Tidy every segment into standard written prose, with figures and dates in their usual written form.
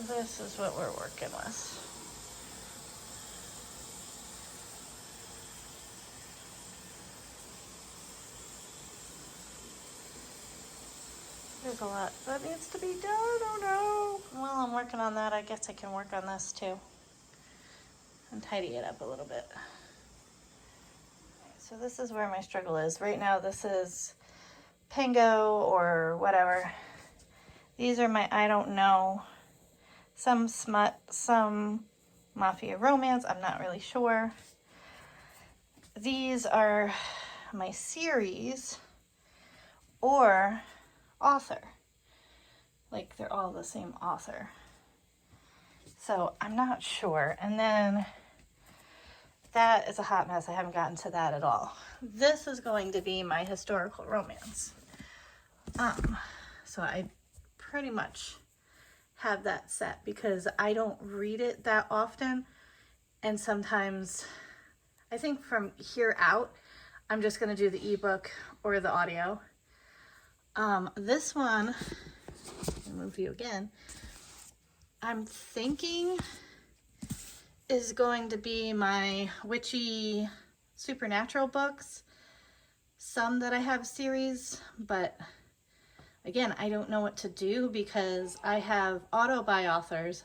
this is what we're working with. There's a lot that needs to be done. Oh no. While I'm working on that, I guess I can work on this too and tidy it up a little bit. So this is where my struggle is. Right now this is Pango or whatever. These are my I don't know. Some smut, some mafia romance. I'm not really sure. These are my series or author. Like they're all the same author. So I'm not sure. And then that is a hot mess. I haven't gotten to that at all. This is going to be my historical romance. So I pretty much have that set because I don't read it that often. And sometimes I think from here out, I'm just going to do the ebook or the audio. This one, I'll move you again, I'm thinking is going to be my witchy supernatural books. Some that I have series, but again, I don't know what to do because I have auto-buy authors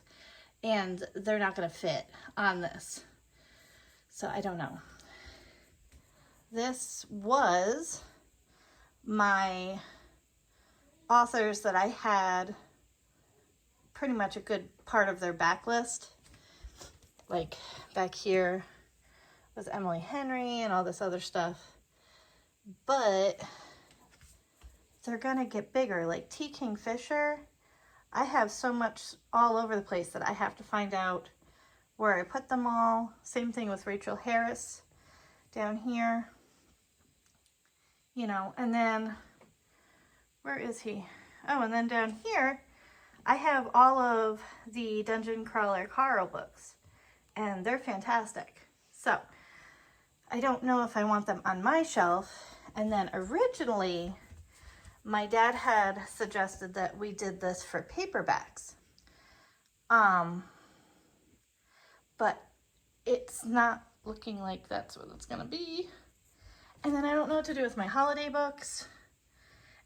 and they're not going to fit on this. So I don't know. This was my authors that I had pretty much a good part of their backlist. Like back here was Emily Henry and all this other stuff. But they're gonna get bigger. Like T. Kingfisher, I have so much all over the place that I have to find out where I put them all. Same thing with Rachel Harris down here. You know, and then where is he? Oh, and then down here, I have all of the Dungeon Crawler Carl books, and they're fantastic. So, I don't know if I want them on my shelf. And then originally, my dad had suggested that we did this for paperbacks. But it's not looking like that's what it's gonna be. And then I don't know what to do with my holiday books.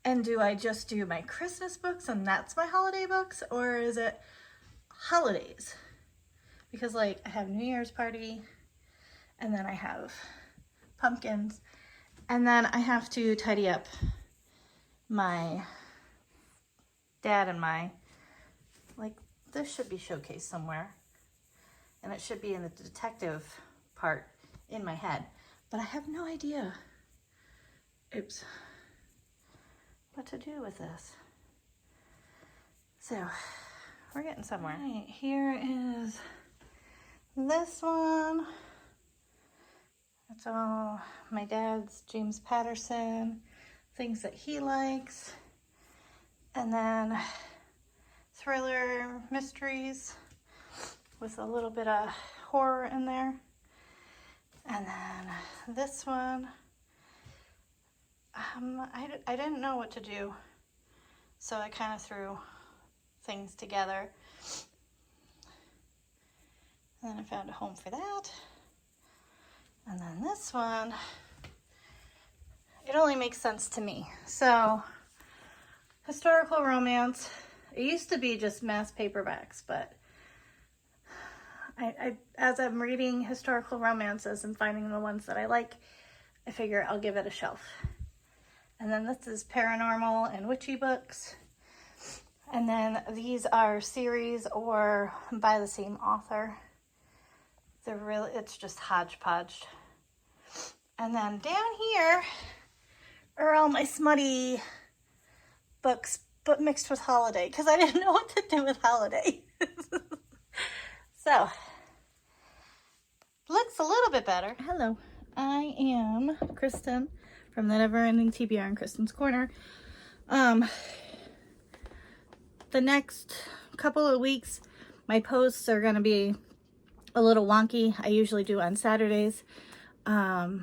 And do I just do my Christmas books and that's my holiday books? Or is it holidays? Because like I have New Year's party and then I have pumpkins and then I have to tidy up my dad and my, like this should be showcased somewhere. And it should be in the detective part in my head. But I have no idea. Oops. What to do with this. So, we're getting somewhere. Right, here is this one. It's all my dad's James Patterson, things that he likes. And then thriller mysteries with a little bit of horror in there. And then this one, I didn't know what to do, so I kind of threw things together. And then I found a home for that. And then this one, it only makes sense to me. So, historical romance, it used to be just mass paperbacks, but I as I'm reading historical romances and finding the ones that I like, I figure I'll give it a shelf. And then this is paranormal and witchy books. And then these are series or by the same author. They're really, it's just hodgepodge. And then down here are all my smutty books, but mixed with holiday, because I didn't know what to do with holiday. So, looks a little bit better. Hello, I am Kristen from the Never Ending TBR in Kristen's Corner. The next couple of weeks, my posts are going to be a little wonky. I usually do on Saturdays. I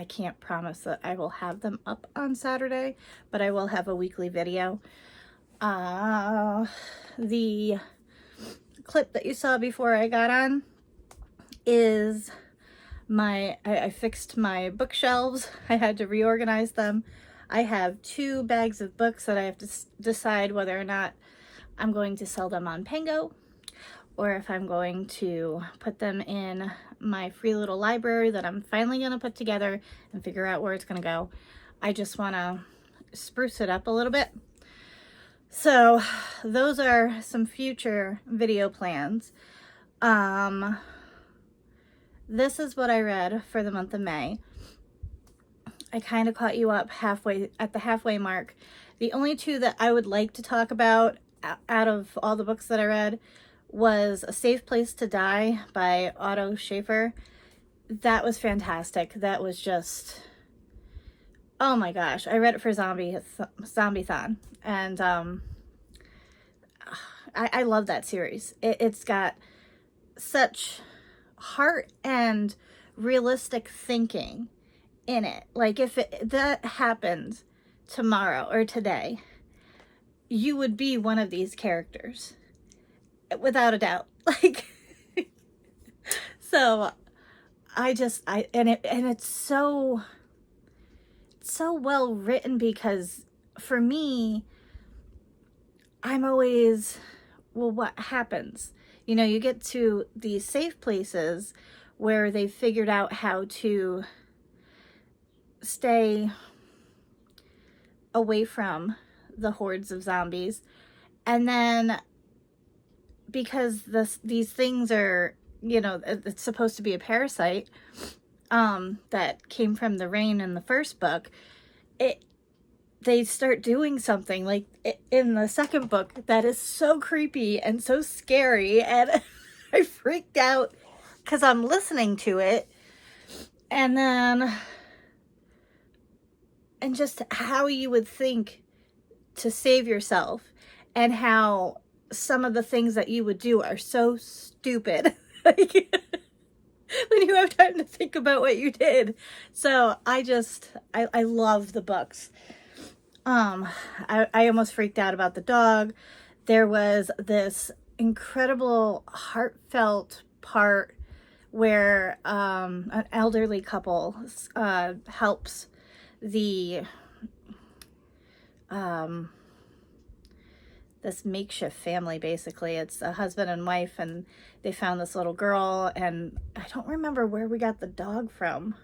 can't promise that I will have them up on Saturday, but I will have a weekly video. The clip that you saw before I got on is I fixed my bookshelves. I had to reorganize them. I have 2 bags of books that I have to decide whether or not I'm going to sell them on Pango or if I'm going to put them in my free little library that I'm finally going to put together and figure out where it's going to go. I just want to spruce it up a little bit. So those are some future video plans. This is what I read for the month of May. I kind of caught you up at the halfway mark. The only 2 that I would like to talk about out of all the books that I read was A Safe Place to Die by Otto Schaefer. That was fantastic. That was just, oh my gosh. I read it for Zombie-thon, and I love that series. It's got such heart and realistic thinking in it. Like, if that happened tomorrow or today, you would be one of these characters without a doubt. Like, so it's so well written, because for me, I'm always, well, what happens? You know, you get to these safe places where they've figured out how to stay away from the hordes of zombies. And then because these things are, you know, it's supposed to be a parasite that came from the rain in the first book, they start doing something like in the second book that is so creepy and so scary, and I freaked out because I'm listening to it, and just how you would think to save yourself, and how some of the things that you would do are so stupid. Like, when you have time to think about what you did. So I love the books. I almost freaked out about the dog. There was this incredible heartfelt part where an elderly couple helps the this makeshift family. Basically, it's a husband and wife, and they found this little girl, and I don't remember where we got the dog from.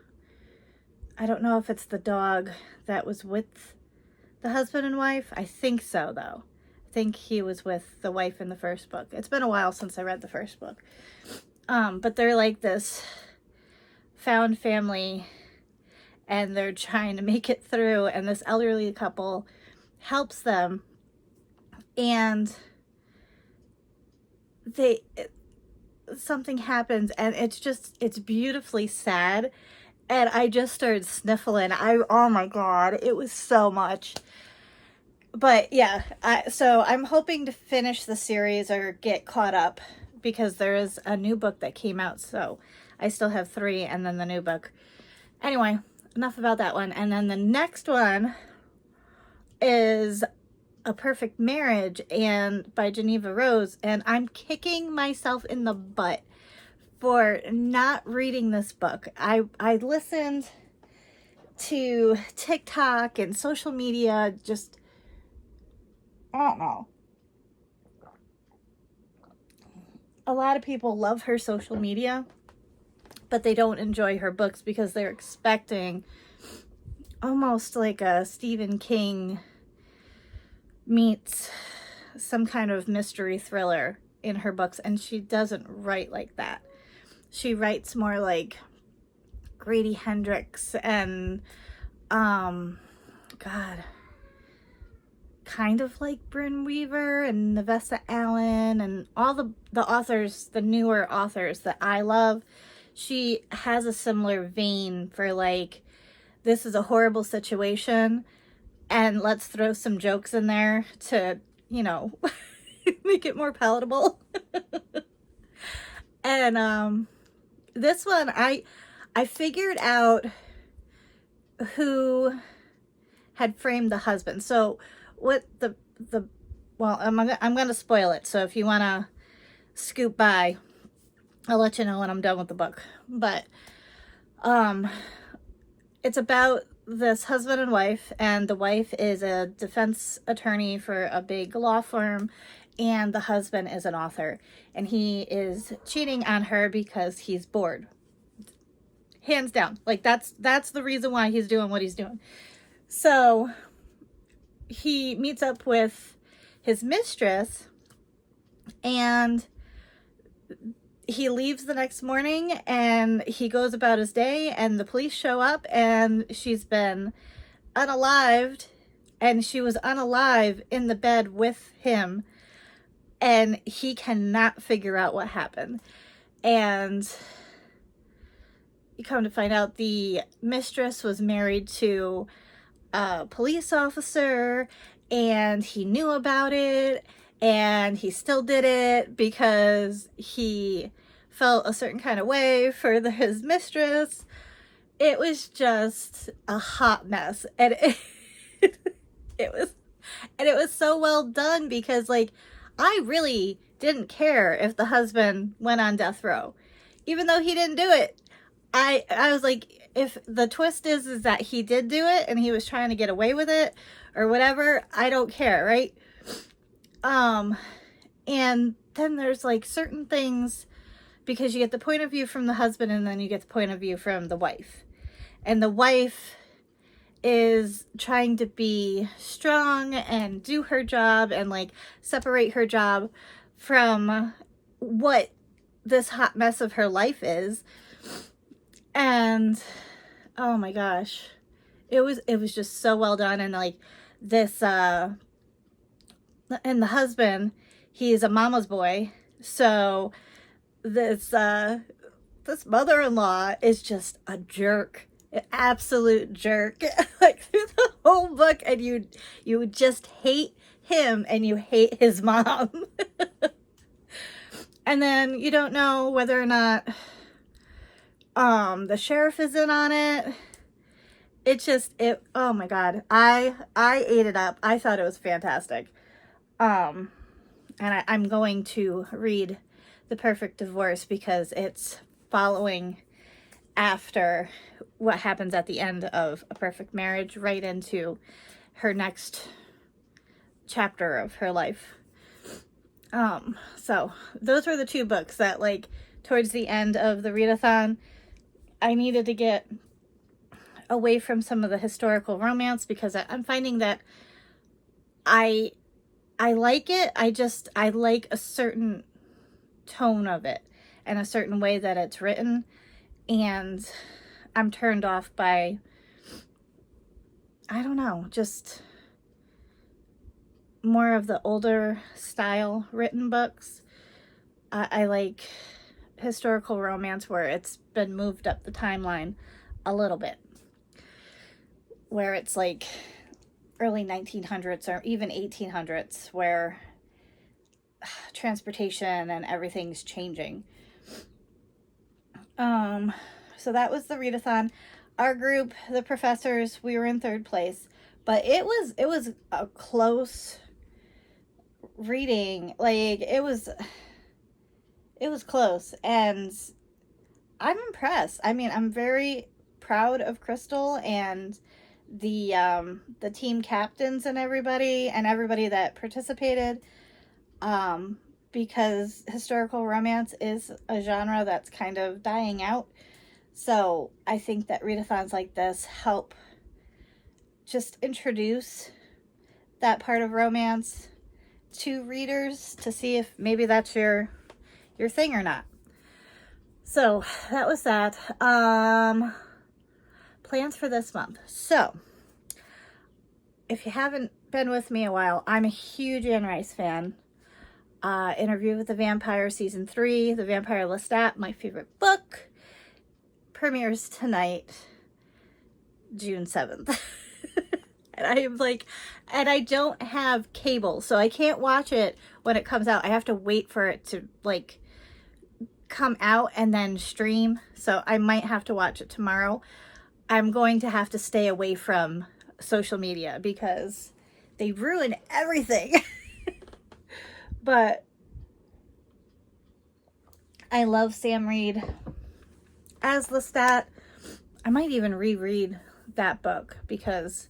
I don't know if it's the dog that was with the husband and wife. I think so, though. I think he was with the wife in the first book. It's been a while since I read the first book. But they're like this found family, and they're trying to make it through, and this elderly couple helps them, and something happens, and it's beautifully sad, and I just started sniffling. Oh my God, it was so much. But yeah, so I'm hoping to finish the series or get caught up, because there is a new book that came out, so I still have 3, and then the new book. Anyway, enough about that one. And then the next one is A Perfect Marriage by Geneva Rose, and I'm kicking myself in the butt for not reading this book. I listened to TikTok and social media, just, I don't know. A lot of people love her social media, but they don't enjoy her books because they're expecting almost like a Stephen King meets some kind of mystery thriller in her books, and she doesn't write like that. She writes more like Grady Hendrix and kind of like Bryn Weaver and Nevessa Allen and all the authors, the newer authors that I love. She has a similar vein for, like, this is a horrible situation, and let's throw some jokes in there to, you know, make it more palatable. And this one, I figured out who had framed the husband. So what the well, I'm going to spoil it. So if you want to scoop by, I'll let you know when I'm done with the book. But it's about this husband and wife, and the wife is a defense attorney for a big law firm, and the husband is an author, and he is cheating on her because he's bored. Hands down. Like, that's the reason why he's doing what he's doing. So he meets up with his mistress, and he leaves the next morning, and he goes about his day, and the police show up, and she's been unalived, and she was unalive in the bed with him, and he cannot figure out what happened. And you come to find out the mistress was married to a police officer, and he knew about it, and he still did it because he felt a certain kind of way for his mistress. It was just a hot mess, and it was so well done, because like, I really didn't care if the husband went on death row, even though he didn't do it. I was like, if the twist is that he did do it and he was trying to get away with it or whatever, I don't care, right? And then there's like certain things, because you get the point of view from the husband, and then you get the point of view from the wife. And the wife is trying to be strong and do her job and like separate her job from what this hot mess of her life is. And oh my gosh, it was just so well done. And like this and the husband, he's a mama's boy, so this mother-in-law is just a jerk, an absolute jerk, like through the whole book, and you would just hate him and you hate his mom. And then you don't know whether or not the sheriff is in on it. Oh my god, I ate it up. I thought it was fantastic. And I'm going to read The Perfect Divorce, because it's following after what happens at the end of A Perfect Marriage, right into her next chapter of her life. So those were the two books that, like, towards the end of the readathon, I needed to get away from some of the historical romance, because I'm finding that I like it. I like a certain tone of it and a certain way that it's written, and I'm turned off by, I don't know, just more of the older style written books. I like historical romance where it's been moved up the timeline a little bit, where it's like early 1900s or even 1800s, where transportation and everything's changing. So that was the readathon. Our group, the professors, we were in third place, but it was a close reading. Like, it was close, and I'm impressed. I mean, I'm very proud of Crystal and the team captains and everybody that participated, because historical romance is a genre that's kind of dying out. So I think that readathons like this help just introduce that part of romance to readers, to see if maybe that's your thing or not. So that was that. Plans for this month. So if you haven't been with me a while, I'm a huge Anne Rice fan. Interview with the Vampire Season 3, The Vampire Lestat, my favorite book, premieres tonight, June 7th. And I am like, and I don't have cable, so I can't watch it when it comes out. I have to wait for it to, like, come out and then stream. So I might have to watch it tomorrow. I'm going to have to stay away from social media because they ruin everything. But I love Sam Reed as Lestat. I might even reread that book because,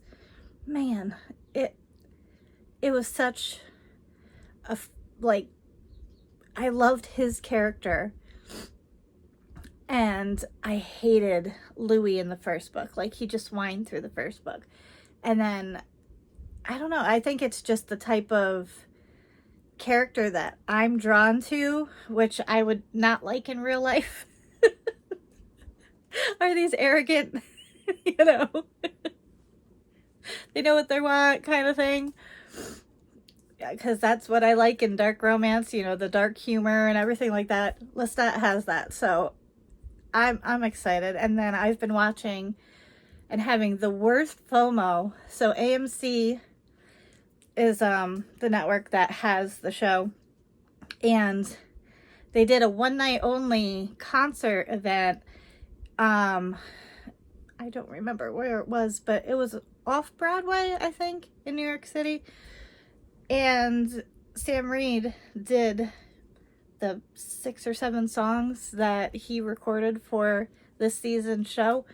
man, it was such a, like, I loved his character, and I hated Louis in the first book. Like, he just whined through the first book. And then, I don't know, I think it's just the type of character that I'm drawn to, which I would not like in real life. Are these arrogant, you know, they know what they want kind of thing. Yeah, because that's what I like in dark romance, you know, the dark humor and everything like that. Lestat has that, so I'm excited. And then I've been watching and having the worst FOMO. So AMC is the network that has the show, and they did a one night only concert event. I don't remember where it was, but it was off Broadway, I think, in New York City. And Sam Reed did the 6 or 7 songs that he recorded for this season's show.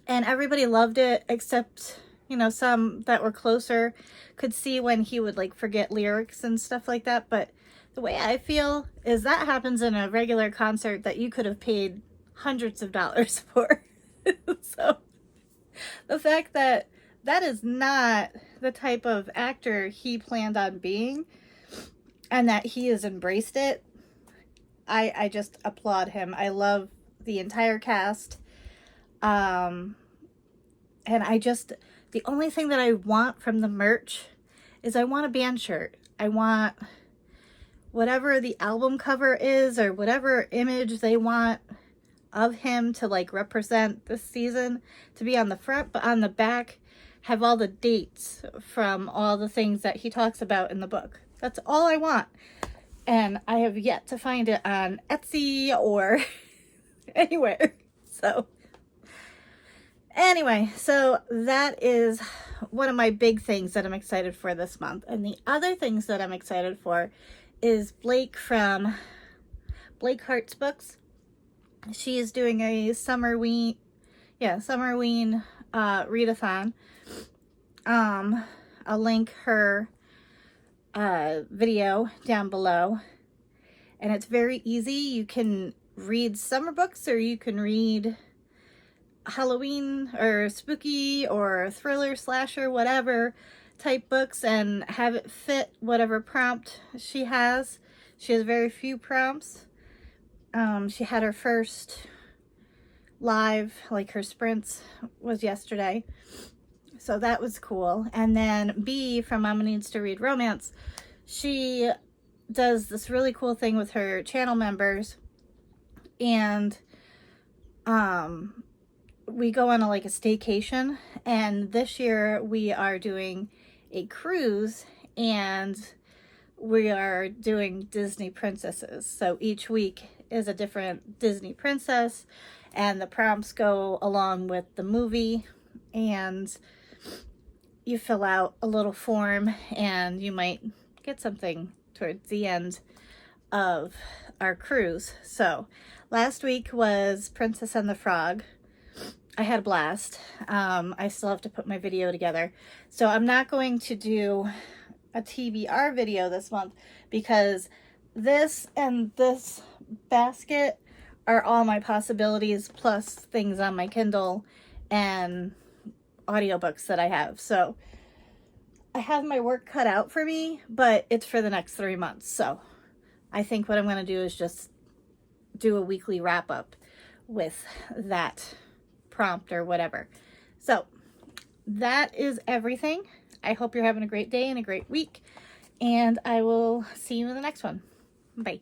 And everybody loved it, except, you know, some that were closer could see when he would, like, forget lyrics and stuff like that. But the way I feel is that happens in a regular concert that you could have paid hundreds of dollars for. So the fact that that is not the type of actor he planned on being, and that he has embraced it, I just applaud him. I love the entire cast. And the only thing that I want from the merch is I want a band shirt. I want whatever the album cover is, or whatever image they want of him to, like, represent this season, to be on the front, but on the back have all the dates from all the things that he talks about in the book. That's all I want. And I have yet to find it on Etsy or anywhere. So anyway, so that is one of my big things that I'm excited for this month. And the other things that I'm excited for is Blake from Blake Hart's Books. She is doing a Summerween readathon. I'll link her video down below. And it's very easy. You can read summer books, or you can read Halloween or spooky or thriller, slasher, whatever type books, and have it fit whatever prompt she has. She has very few prompts. She had her first live, like her sprints was yesterday, so that was cool. And then B from Mama Needs to Read Romance, she does this really cool thing with her channel members, and we go on a staycation, and this year we are doing a cruise, and we are doing Disney princesses. So each week is a different Disney princess, and the prompts go along with the movie, and you fill out a little form, and you might get something towards the end of our cruise. So last week was Princess and the Frog. I had a blast. I still have to put my video together. So I'm not going to do a TBR video this month, because this and this basket are all my possibilities, plus things on my Kindle and audiobooks that I have. So I have my work cut out for me, but it's for the next 3 months. So I think what I'm going to do is just do a weekly wrap up with that prompt or whatever. So that is everything. I hope you're having a great day and a great week, and I will see you in the next one. Bye.